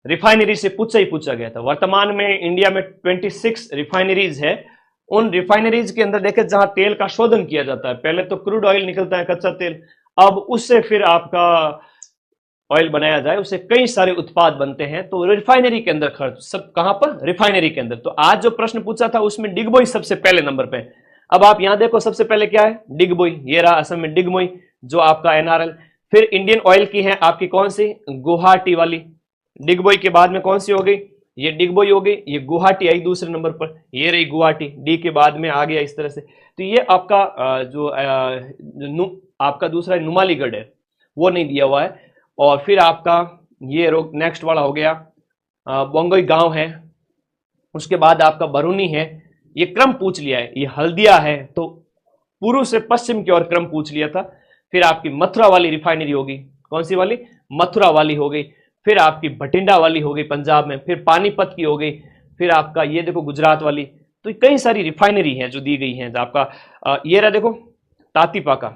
रिफाइनरी से पूछा ही पूछा गया था। वर्तमान में इंडिया में 26 रिफाइनरीज है। उन रिफाइनरीज के अंदर देखें जहां तेल का शोधन किया जाता है, पहले तो क्रूड ऑयल निकलता है, कच्चा तेल, अब उससे फिर आपका ऑयल बनाया जाए, उससे कई सारे उत्पाद बनते हैं, तो रिफाइनरी के अंदर खर्च सब कहां पर, रिफाइनरी के अंदर। तो आज जो प्रश्न पूछा था उसमें डिगबोई सबसे पहले नंबर पे। अब आप यहां देखो सबसे पहले क्या है, डिगबोई, ये रहा असम में डिगबोई जो आपका एनआरएल। फिर इंडियन ऑयल की है आपकी कौन सी, गुवाहाटी वाली। डिगबोई के बाद में कौन सी हो गई, ये डिगबोई हो गई, ये गुवाहाटी आई दूसरे नंबर पर, ये रही गुवाहाटी, डी के बाद में आ गया इस तरह से। तो ये आपका आपका दूसरा नुमालीगढ़ है, वो नहीं दिया हुआ है। और फिर आपका ये नेक्स्ट वाला हो गया बोंगई गांव है, उसके बाद आपका बरूनी है, ये क्रम पूछ लिया है। ये हल्दिया है, तो पूर्व से पश्चिम की ओर क्रम पूछ लिया था। फिर आपकी मथुरा वाली रिफाइनरी होगी, कौन सी वाली, मथुरा वाली हो गई। फिर आपकी भटिंडा वाली हो गई पंजाब में, फिर पानीपत की हो गई, फिर आपका ये देखो गुजरात वाली। तो कई सारी रिफाइनरी हैं जो दी गई हैं। आपका ये रहा देखो तातीपाका,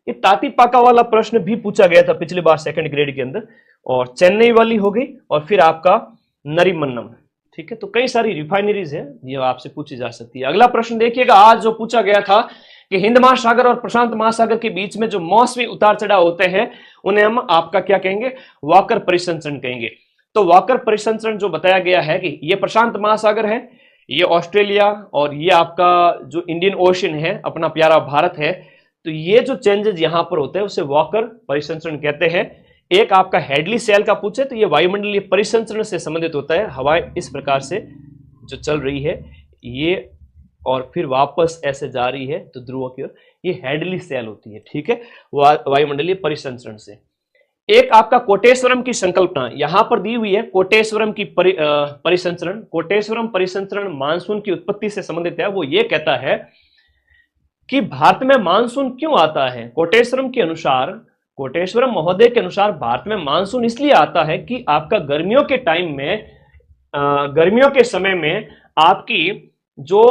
ये तातीपाका वाला प्रश्न भी पूछा गया था पिछली बार सेकंड ग्रेड के अंदर। और चेन्नई वाली हो गई, और फिर आपका नरीमन्नम, ठीक है। तो कई सारी रिफाइनरीज है, ये आपसे पूछी जा सकती है। अगला प्रश्न देखिएगा, आज जो पूछा गया था कि हिंद महासागर और प्रशांत महासागर के बीच में जो मौसमी उतार चढ़ाव होते हैं उन्हें हम आपका क्या कहेंगे, वॉकर परिसंचरण कहेंगे। तो वॉकर परिसंचरण जो बताया गया है कि ये प्रशांत महासागर है, ये ऑस्ट्रेलिया, और ये आपका जो इंडियन ओशन है अपना प्यारा भारत है। तो ये जो चेंजेस यहां पर होते हैं उसे वॉकर परिसंचरण कहते हैं। एक आपका हेडली सेल का पूछे तो ये वायुमंडलीय परिसंचरण से संबंधित होता है। हवा इस प्रकार से जो चल रही है ये, और फिर वापस ऐसे जा रही है तो ध्रुव की ओर, ये हेडली सेल होती है, ठीक है, वायुमंडलीय परिसंचरण से। एक आपका कोटेश्वरम की संकल्पना यहां पर दी हुई है, कोटेश्वरम की परिसंचरण। कोटेश्वरम परिसंचरण मानसून की उत्पत्ति से संबंधित है। वो ये कहता है कि भारत में मानसून क्यों आता है। कोटेश्वरम के अनुसार, कोटेश्वरम महोदय के अनुसार भारत में मानसून इसलिए आता है कि आपका गर्मियों के टाइम में, गर्मियों के समय में आपकी जो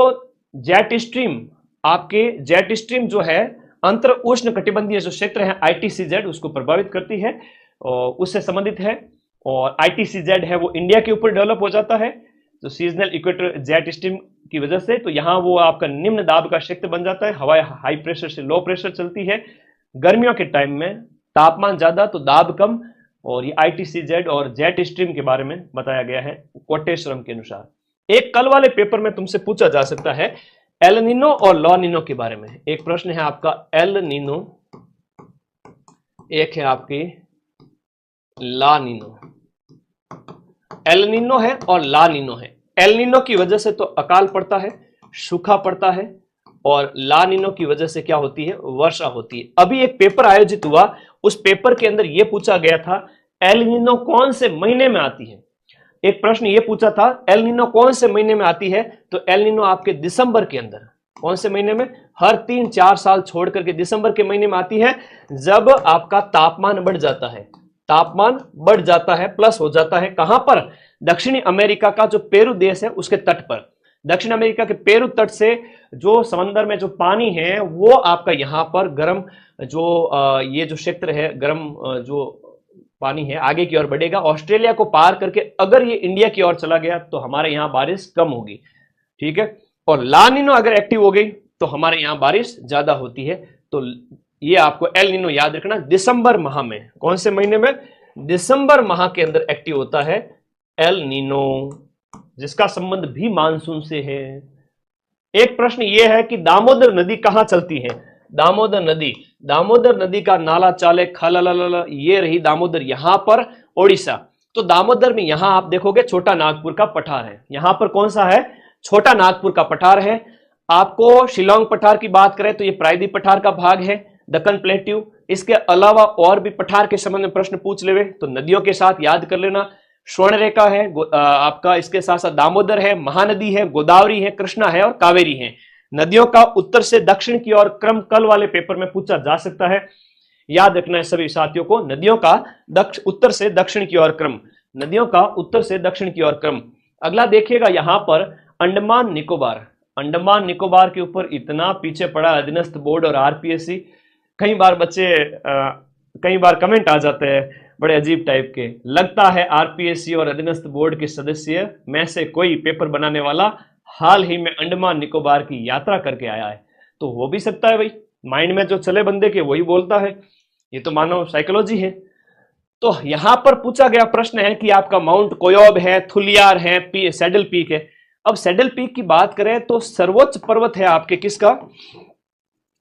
जेट स्ट्रीम, आपके जेट स्ट्रीम जो है अंतर उष्ण कटिबंधीय जो क्षेत्र है ITCZ, उसको प्रभावित करती है और उससे संबंधित है। और ITCZ है वो इंडिया के ऊपर डेवलप हो जाता है, तो सीजनल इक्वेटर जेट स्ट्रीम की वजह से। तो यहां वो आपका निम्न दाब का क्षेत्र बन जाता है, हवा हाई प्रेशर से लो प्रेशर चलती है। गर्मियों के टाइम में तापमान ज्यादा तो दाब कम, और ये ITCZ और जेट स्ट्रीम के बारे में बताया गया है कोटेश्वरम के अनुसार। एक कल वाले पेपर में तुमसे पूछा जा सकता है एल नीनो और लॉ नीनो के बारे में। एक प्रश्न है आपका एल नीनो, एक है आपकी ला नीनो। एल नीनो है और ला नीनो है। एल नीनो की वजह से तो अकाल पड़ता है, सूखा पड़ता है, और ला नीनो की वजह से क्या होती है, वर्षा होती है। अभी एक पेपर आयोजित हुआ, उस पेपर के अंदर यह पूछा गया था एल नीनो कौन से महीने में आती है। एक प्रश्न ये पूछा था एल नीनो कौन से महीने में आती है, तो एल नीनो आपके दिसंबर के अंदर, कौन से महीने में, हर 3-4 साल छोड़ करके दिसंबर के महीने में आती है, जब आपका तापमान बढ़ जाता है। तापमान बढ़ जाता है, प्लस हो जाता है कहां पर, दक्षिणी अमेरिका का जो पेरू देश है उसके तट पर। दक्षिण अमेरिका के पेरू तट से जो समंदर में जो पानी है वो आपका यहां पर गर्म जो ये जो क्षेत्र है गर्म जो पानी है आगे की ओर बढ़ेगा। ऑस्ट्रेलिया को पार करके अगर ये इंडिया की ओर चला गया तो हमारे यहां बारिश कम होगी, ठीक है। और ला नीनो अगर एक्टिव हो गई तो हमारे यहां बारिश ज्यादा होती है। तो ये आपको एल नीनो याद रखना, दिसंबर माह में, कौन से महीने में, दिसंबर माह के अंदर एक्टिव होता है एल नीनो, जिसका संबंध भी मानसून से है। एक प्रश्न यह है कि दामोदर नदी कहां चलती है। दामोदर नदी, दामोदर नदी का नाला चाले खाला, ये रही दामोदर, यहां पर ओडिशा। तो दामोदर में यहां आप देखोगे छोटा नागपुर का पठार है, यहां पर कौन सा है, छोटा नागपुर का पठार है। आपको शिलोंग पठार की बात करें तो ये प्रायद्वीप पठार का भाग है, दक्कन प्लेट्यू। इसके अलावा और भी पठार के संबंध में प्रश्न पूछ लेवे तो नदियों के साथ याद कर लेना, स्वर्ण रेखा है आपका, इसके साथ साथ दामोदर है, महानदी है, गोदावरी है, कृष्णा है और कावेरी है। नदियों का उत्तर से दक्षिण की ओर क्रम कल वाले पेपर में पूछा जा सकता है, याद रखना है सभी साथियों को, नदियों का उत्तर से दक्षिण की ओर क्रम, नदियों का उत्तर से दक्षिण की ओर क्रम। अगला देखिएगा यहां पर अंडमान निकोबार, अंडमान निकोबार के ऊपर इतना पीछे पड़ा अधीनस्थ बोर्ड और आरपीएससी। कई बार बच्चे कई बार कमेंट आ जाते हैं बड़े अजीब टाइप के, लगता है आरपीएससी और अधीनस्थ बोर्ड के सदस्य में से कोई पेपर बनाने वाला हाल ही में अंडमान निकोबार की यात्रा करके आया है। तो हो भी सकता है भाई, माइंड में जो चले बंदे के वही बोलता है, ये तो मानव साइकोलॉजी है। तो यहां पर पूछा गया प्रश्न है कि आपका माउंट कोयोब है, थुलियार है, सैडल पीक है। अब सैडल पीक की बात करें तो सर्वोच्च पर्वत है आपके किसका,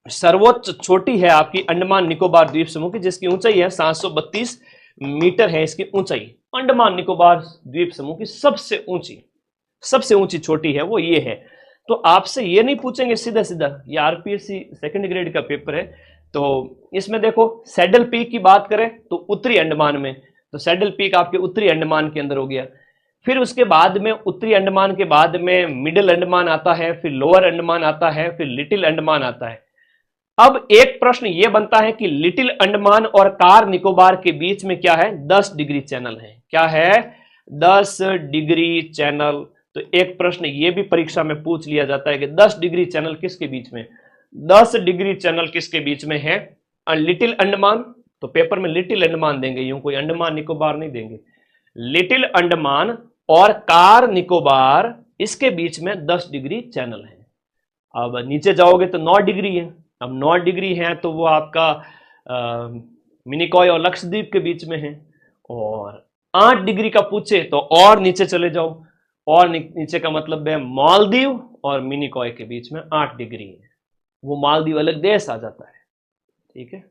सर्वोच्च चोटी है आपकी अंडमान निकोबार द्वीप समूह की, जिसकी ऊंचाई है 732 मीटर है इसकी ऊंचाई। अंडमान निकोबार द्वीप समूह की सबसे ऊंची चोटी है वो ये है। तो आपसे ये नहीं पूछेंगे सीधा सीधा, ये आरपीएससी सेकंड ग्रेड का पेपर है, तो इसमें देखो सैडल पीक की बात करें तो उत्तरी अंडमान में, तो सैडल पीक आपके उत्तरी अंडमान के अंदर हो गया। फिर उसके बाद में उत्तरी अंडमान के बाद में मिडिल अंडमान आता है, फिर लोअर अंडमान आता है, फिर लिटिल अंडमान आता है। अब एक प्रश्न यह बनता है कि लिटिल अंडमान और कार निकोबार के बीच में क्या है, 10 डिग्री चैनल है। क्या है, 10 डिग्री चैनल। तो एक प्रश्न यह भी परीक्षा में पूछ लिया जाता है कि 10 डिग्री चैनल किसके बीच में, 10 डिग्री चैनल किसके बीच में है, लिटिल अंडमान। तो पेपर में लिटिल अंडमान देंगे, यूं कोई अंडमान निकोबार नहीं देंगे। लिटिल अंडमान और कार निकोबार इसके बीच में 10 डिग्री चैनल है। अब नीचे जाओगे तो 9 डिग्री है। अब 9 डिग्री है तो वो आपका मिनिकॉय और लक्षद्वीप के बीच में है। और 8 डिग्री का पूछे तो और नीचे चले जाओ, और नीचे का मतलब है मालदीव और मिनिकॉय के बीच में 8 डिग्री है, वो मालदीव अलग देश आ जाता है। ठीक है,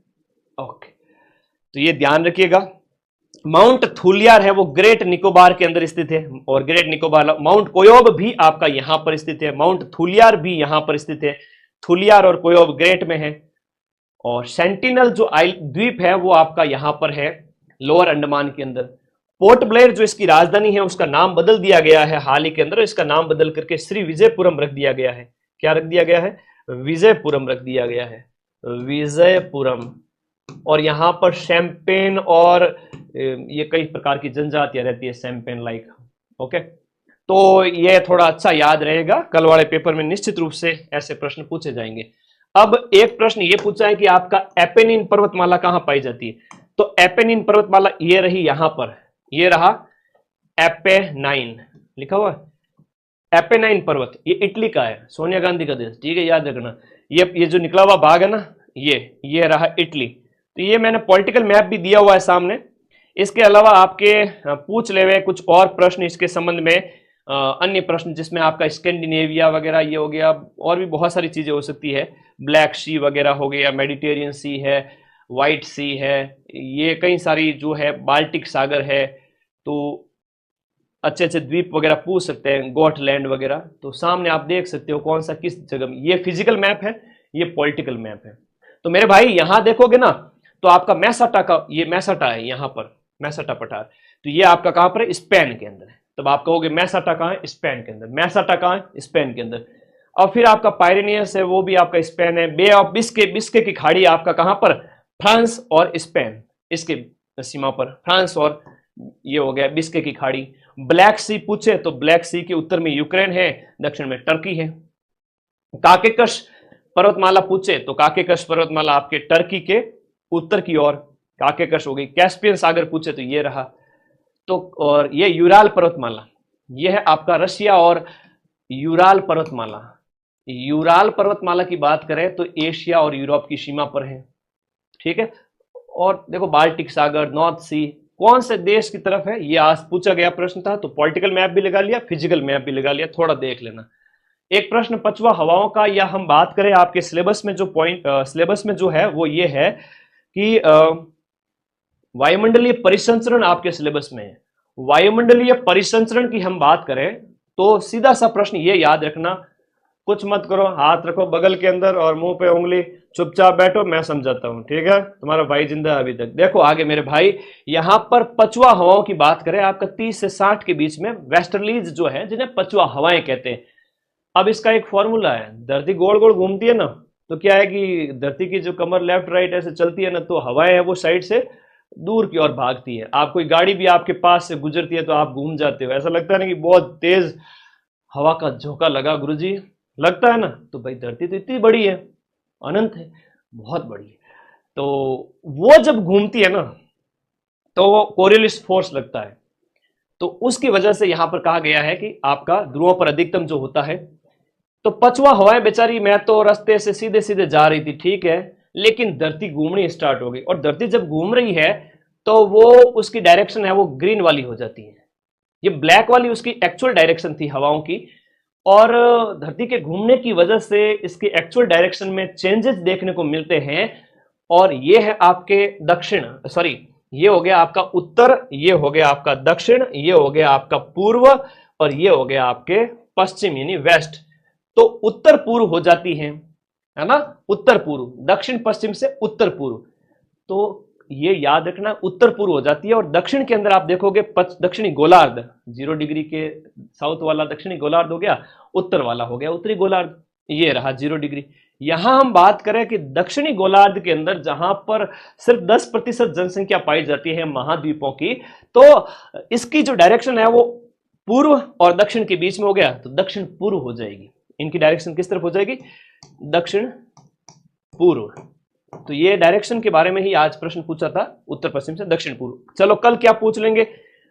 ओके, तो ये ध्यान रखिएगा। माउंट थुलियार है वो ग्रेट निकोबार के अंदर स्थित है, और ग्रेट निकोबार, माउंट कोयोब भी आपका यहां पर स्थित है, माउंट थुलियार भी यहां पर स्थित है। थुलियार और कोयोब ग्रेट में है, और सेंटिनल जो द्वीप है वो आपका यहां पर है लोअर अंडमान के अंदर। पोर्ट ब्लेयर जो इसकी राजधानी है उसका नाम बदल दिया गया है हाल ही के अंदर, इसका नाम बदल करके श्री विजयपुरम रख दिया गया है। क्या रख दिया गया है, विजयपुरम रख दिया गया है, विजयपुरम। और यहां पर शैंपेन और ये कई प्रकार की जनजातियां रहती है, शैंपेन लाइक। ओके, तो ये थोड़ा अच्छा याद रहेगा, कल वाले पेपर में निश्चित रूप से ऐसे प्रश्न पूछे जाएंगे। अब एक प्रश्न ये पूछा है कि आपका एपेनिन पर्वतमाला कहां पाई जाती है, तो एपेनिन पर्वतमाला ये रही यहां पर, ये रहा एपेनाइन लिखा हुआ है। एपेनाइन पर्वत ये इटली का है, सोनिया गांधी का देश, ठीक है, याद रखना। ये जो निकला हुआ भाग है ना, ये रहा इटली। तो ये मैंने पॉलिटिकल मैप भी दिया हुआ है सामने। इसके अलावा आपके पूछ ले हुए कुछ और प्रश्न इसके संबंध में, अन्य प्रश्न जिसमें आपका स्कैंडिनेविया वगैरह ये हो गया, और भी बहुत सारी चीजें हो सकती है, ब्लैक सी वगैरह हो गया, मेडिटेरियन सी है, व्हाइट सी है, ये कई सारी जो है, बाल्टिक सागर है, तो अच्छे अच्छे द्वीप वगैरह पूछ सकते हैं, गोटलैंड वगैरह। तो सामने आप देख सकते हो कौन सा किस जगह में। ये फिजिकल मैप है, ये पॉलिटिकल मैप है। तो मेरे भाई यहां देखोगे ना तो आपका मैसाटा का, ये मैसाटा है यहां पर, मैसाटा पठार, तो ये आपका कहां पर है, स्पेन के अंदर है। तब आप कहोगे मैसाटा कहां है, स्पेन के अंदर। मैसाटा कहां है, स्पेन के अंदर। और फिर आपका पायरेनियस है वो भी आपका स्पेन है। बे ऑफ बिस्के की खाड़ी आपका कहां पर, फ्रांस और स्पेन, इसके सीमा पर फ्रांस और ये हो गया बिस्के की खाड़ी। ब्लैक सी पूछे तो ब्लैक सी के उत्तर में यूक्रेन है, दक्षिण में टर्की है। काकेकस पर्वतमाला पूछे तो काकेकस पर्वतमाला आपके टर्की के उत्तर की ओर काकेकस हो गई। कैस्पियन सागर पूछे तो ये रहा। तो और ये यूराल पर्वतमाला, ये है आपका रशिया और यूराल पर्वतमाला। यूराल पर्वतमाला की बात करें तो एशिया और यूरोप की सीमा पर है। ठीक है, और देखो बाल्टिक सागर, नॉर्थ सी कौन से देश की तरफ है, ये आज पूछा गया प्रश्न था। तो पॉलिटिकल मैप भी लगा लिया, फिजिकल मैप भी लगा लिया, थोड़ा देख लेना। एक प्रश्न पचवा हवाओं का, या हम बात करें आपके सिलेबस में जो पॉइंट सिलेबस में जो है वो ये है कि वायुमंडलीय परिसंचरण आपके सिलेबस में है। वायुमंडलीय परिसंचरण की हम बात करें तो सीधा सा प्रश्न ये याद रखना, कुछ मत करो, हाथ रखो बगल के अंदर और मुंह पे उंगली, चुपचाप बैठो, मैं समझाता हूं। ठीक है, तुम्हारा भाई जिंदा है अभी तक। देखो आगे मेरे भाई, यहां पर पचवा हवाओं की बात करें आपका 30 से 60 के बीच में वेस्टर्लीज जो है, जिन्हें पचवा हवाएं कहते हैं। अब इसका एक फॉर्मूला है, धरती गोल गोल घूमती है ना, तो क्या है कि धरती की जो कमर लेफ्ट राइट ऐसे चलती है ना, तो हवाएं है वो साइड से दूर की ओर भागती है। आप कोई गाड़ी भी आपके पास से गुजरती है तो आप घूम जाते हो, ऐसा लगता है ना कि बहुत तेज हवा का झोंका लगा गुरुजी, लगता है ना। तो भाई धरती तो इतनी बड़ी है, अनंत है, बहुत बड़ी है। तो वो जब घूमती है ना तो वो कोरियोलिस फोर्स लगता है। तो उसकी वजह से यहां पर कहा गया है कि आपका ध्रुवों पर अधिकतम जो होता है, तो पचवा हवाएं बेचारी, मैं तो रास्ते से सीधे सीधे जा रही थी, ठीक है, लेकिन धरती घूमनी स्टार्ट हो गई। और धरती जब घूम रही है तो वो उसकी डायरेक्शन है वो ग्रीन वाली हो जाती है। ये ब्लैक वाली उसकी एक्चुअल डायरेक्शन थी हवाओं की, और धरती के घूमने की वजह से इसकी एक्चुअल डायरेक्शन में चेंजेस देखने को मिलते हैं। और ये है आपके दक्षिण, सॉरी ये हो गया आपका उत्तर, ये हो गया आपका दक्षिण, ये हो गया आपका पूर्व, और ये हो गया आपके पश्चिम यानी वेस्ट। तो उत्तर पूर्व हो जाती है ना, उत्तर पूर्व, दक्षिण पश्चिम से उत्तर पूर्व। तो ये याद रखना, उत्तर पूर्व हो जाती है। और दक्षिण के अंदर आप देखोगे दक्षिणी गोलार्ध, 0 डिग्री के साउथ वाला दक्षिणी गोलार्ध हो गया, उत्तर वाला हो गया उत्तरी गोलार्ध, ये रहा 0 डिग्री। यहां हम बात करें कि दक्षिणी गोलार्ध के अंदर जहां पर सिर्फ 10% जनसंख्या पाई जाती है महाद्वीपों की, तो इसकी जो डायरेक्शन है वो पूर्व और दक्षिण के बीच में हो गया, तो दक्षिण पूर्व हो जाएगी। इनकी डायरेक्शन किस तरफ हो जाएगी? दक्षिण पूर्व। तो ये डायरेक्शन के बारे में ही आज प्रश्न पूछा था, उत्तर पश्चिम से दक्षिण पूर्व। चलो कल क्या पूछ लेंगे?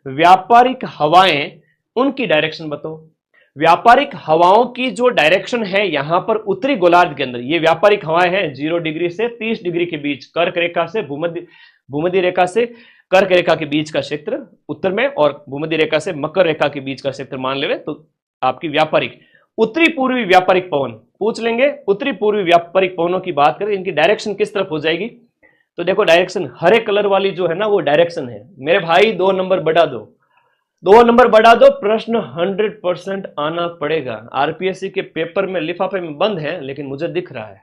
व्यापारिक हवाएं, उनकी डायरेक्शन बताओ। व्यापारिक हवाओं की जो डायरेक्शन है यहां पर उत्तरी गोलार्ध के अंदर, ये व्यापारिक हवाएं हैं 0 डिग्री से 30 डिग्री के बीच, कर्क रेखा से भूमध्य रेखा से कर्क रेखा के बीच का क्षेत्र उत्तर में, और भूमध्य रेखा से मकर रेखा के बीच का क्षेत्र मान ले तो आपकी व्यापारिक। उत्तरी पूर्वी व्यापारिक पवन पूछ लेंगे। उत्तरी पूर्वी व्यापारिक पवनों की बात करें, इनकी डायरेक्शन किस तरफ हो जाएगी? तो देखो डायरेक्शन हरे कलर वाली जो है ना वो डायरेक्शन है। मेरे भाई 2 नंबर बढ़ा दो, 2 नंबर बढ़ा दो, प्रश्न 100% आना पड़ेगा। आरपीएससी के पेपर में लिफाफे में बंद है, लेकिन मुझे दिख रहा है,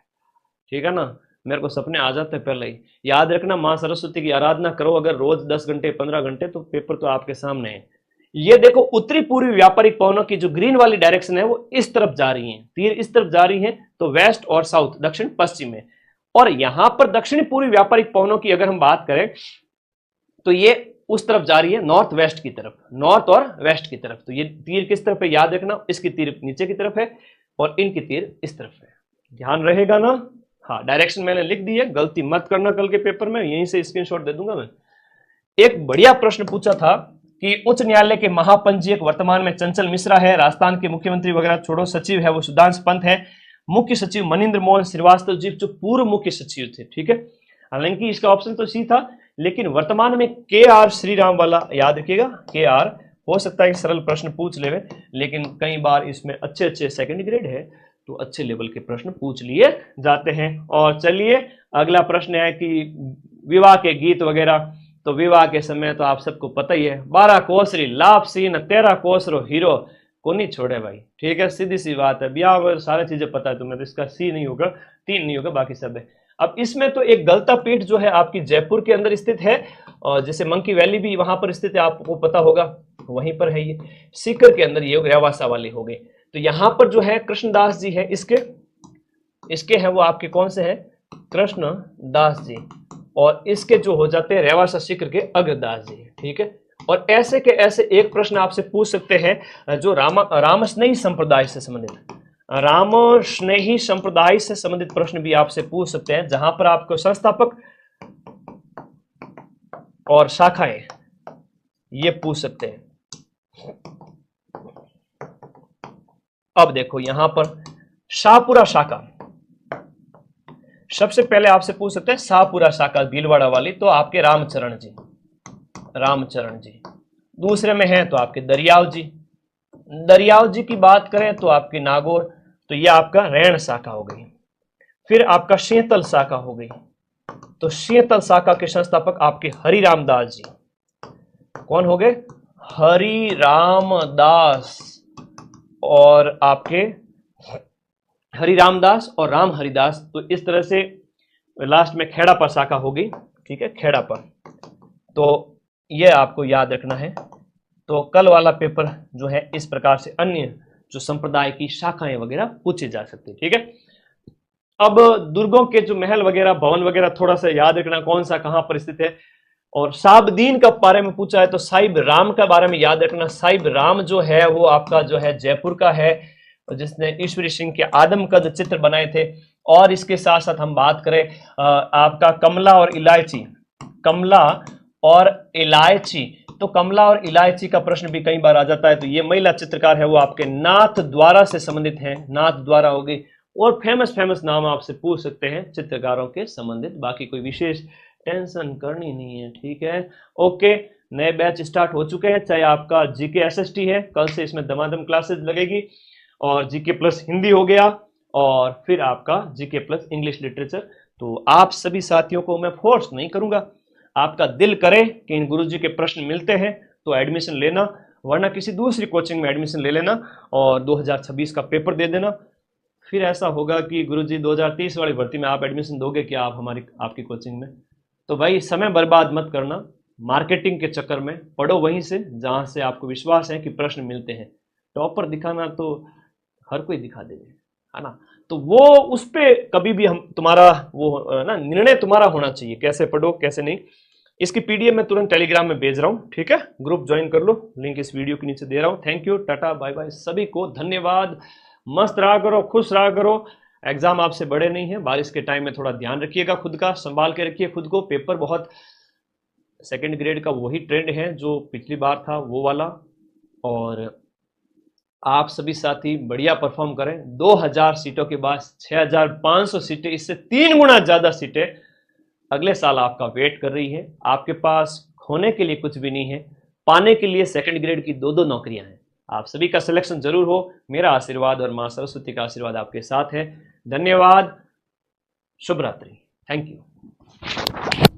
ठीक है ना, मेरे को सपने आ जाते हैं पहले ही। याद रखना, मां सरस्वती की आराधना करो अगर रोज 10 घंटे 15 घंटे, तो पेपर तो आपके सामने है। ये देखो उत्तरी पूर्वी व्यापारिक पवनों की जो ग्रीन वाली डायरेक्शन है वो इस तरफ जा रही है, तीर इस तरफ जा रही है, तो वेस्ट और साउथ, दक्षिण पश्चिम में। और यहां पर दक्षिण पूर्वी व्यापारिक पवनों की अगर हम बात करें तो ये उस तरफ जा रही है, नॉर्थ वेस्ट की तरफ, नॉर्थ और वेस्ट की तरफ। तो ये तीर किस तरफ है याद रखना, इसकी तीर नीचे की तरफ है और इनकी तीर इस तरफ है, ध्यान रहेगा ना। हाँ, डायरेक्शन मैंने लिख दी है, गलती मत करना कल के पेपर में, यहीं से स्क्रीनशॉट दे दूंगा मैं। एक बढ़िया प्रश्न पूछा था कि उच्च न्यायालय के महापंजीयक वर्तमान में चंचल मिश्रा है, राजस्थान के मुख्यमंत्री वगैरह छोड़ो, सचिव है वो सुधांशु पंत है, मुख्य सचिव मनिंद्र मोहन श्रीवास्तव जी जो पूर्व मुख्य सचिव थे, ठीक है। हालांकि इसका ऑप्शन तो सी था, लेकिन वर्तमान में KR श्रीराम वाला याद रखिएगा, KR हो सकता है सरल प्रश्न पूछ ले, लेकिन कई बार इसमें अच्छे सेकंड ग्रेड है तो अच्छे लेवल के प्रश्न पूछ लिए जाते हैं। और चलिए अगला प्रश्न है कि विवाह के गीत वगैरह, तो विवाह के समय तो आप सबको पता ही है, 12 कोसरी लाभ सीन 13 कोसरो हीरो को नहीं छोड़े भाई, ठीक है, सीधी सी बात है। ब्याह वगैरह सारी चीजें पता है तुम्हें, तो इसका सी नहीं होगा, 3 नहीं होगा, बाकी सब है। अब इसमें तो एक गलता पीठ जो है आपकी जयपुर के अंदर स्थित है, और जैसे मंकी वैली भी वहां पर स्थित है, आपको पता होगा वहीं पर है। ये सीकर के अंदर ये रेवासा वाली हो गई। तो यहां पर जो है कृष्णदास जी है, इसके हैं वो आपके कौन से हैं? कृष्णदास जी, और इसके जो हो जाते हैं रेवासा सीकर के अग्रदास जी, ठीक है। और ऐसे के ऐसे एक प्रश्न आपसे पूछ सकते हैं जो रामस्नेही संप्रदाय से संबंधित, रामस्नेही संप्रदाय से संबंधित प्रश्न भी आपसे पूछ सकते हैं, जहां पर आपको संस्थापक और शाखाएं ये पूछ सकते हैं। अब देखो यहां पर शाहपुरा शाखा, सबसे पहले आपसे पूछ सकते हैं शाहपुरा शाखा भीलवाड़ा वाली, तो आपके रामचरण जी। दूसरे में है तो आपके दरियाव जी की बात करें तो आपकी नागौर, तो यह आपका रैण शाखा हो गई। फिर आपका शीतल शाखा हो गई, तो शीतल शाखा के संस्थापक आपके हरिराम दास जी, कौन हो गए? हरिराम दास, और आपके हरिराम दास और राम हरिदास। तो इस तरह से लास्ट में खेड़ा पर शाखा होगी, ठीक है, खेड़ा पर। तो यह आपको याद रखना है। तो कल वाला पेपर जो है इस प्रकार से अन्य जो संप्रदाय की शाखाएं वगैरह पूछी जा सकती है, ठीक है। अब दुर्गों के जो महल वगैरह भवन वगैरह थोड़ा सा याद रखना, कौन सा कहां पर स्थित है। और साहिबदीन का बारे में पूछा है तो साहिब राम का बारे में याद रखना। साहिब राम जो है वो आपका जो है जयपुर का है, जिसने ईश्वरी सिंह के आदमकद चित्र बनाए थे। और इसके साथ साथ हम बात करें आपका कमला और इलायची, तो कमला और इलायची का प्रश्न भी कई बार आ जाता है। तो ये महिला चित्रकार है वो आपके नाथ द्वारा से संबंधित है, नाथ द्वारा हो गई। और फेमस नाम आपसे पूछ सकते हैं चित्रकारों के संबंधित, बाकी कोई विशेष टेंशन करनी नहीं है, ठीक है। ओके, नए बैच स्टार्ट हो चुके हैं, चाहे आपका जीके एसएसटी है, कल से इसमें दमादम क्लासेस लगेगी, और जीके प्लस हिंदी हो गया, और फिर आपका जीके प्लस इंग्लिश लिटरेचर। तो आप सभी साथियों को मैं फोर्स नहीं करूंगा, आपका दिल करे कि इन गुरुजी के प्रश्न मिलते हैं तो एडमिशन लेना, वरना किसी दूसरी कोचिंग में एडमिशन ले लेना और 2026 का पेपर दे देना। फिर ऐसा होगा कि गुरुजी 2030 वाली भर्ती में आप एडमिशन दोगे क्या आपकी कोचिंग में? तो भाई समय बर्बाद मत करना मार्केटिंग के चक्कर में, पढ़ो वहीं से जहां से आपको विश्वास है कि प्रश्न मिलते हैं। टॉपर दिखाना तो हर कोई दिखा देगा, है ना। तो वो उस पे कभी भी हम तुम्हारा वो ना निर्णय तुम्हारा होना चाहिए, कैसे पढ़ो कैसे नहीं। इसकी पीडीएफ मैं तुरंत टेलीग्राम में भेज रहा हूं, ठीक है, ग्रुप ज्वाइन कर लो, लिंक इस वीडियो के नीचे दे रहा हूं। Thank you, ta-ta bye bye, सभी को धन्यवाद। मस्त रहा करो, खुश रहा करो, एग्जाम आपसे बड़े नहीं है, बारिश के टाइम में थोड़ा ध्यान रखिएगा खुद का, संभाल के रखिए खुद को। पेपर बहुत सेकंड ग्रेड का वही ट्रेंड है जो पिछली बार था वो वाला, और आप सभी साथी बढ़िया परफॉर्म करें। 2000 सीटों के बाद 6500 सीटें, इससे 3 गुना ज्यादा सीटें अगले साल आपका वेट कर रही है। आपके पास खोने के लिए कुछ भी नहीं है, पाने के लिए सेकंड ग्रेड की 2-2 नौकरियां हैं। आप सभी का सिलेक्शन जरूर हो, मेरा आशीर्वाद और मां सरस्वती का आशीर्वाद आपके साथ है। धन्यवाद, शुभ रात्रि, थैंक यू।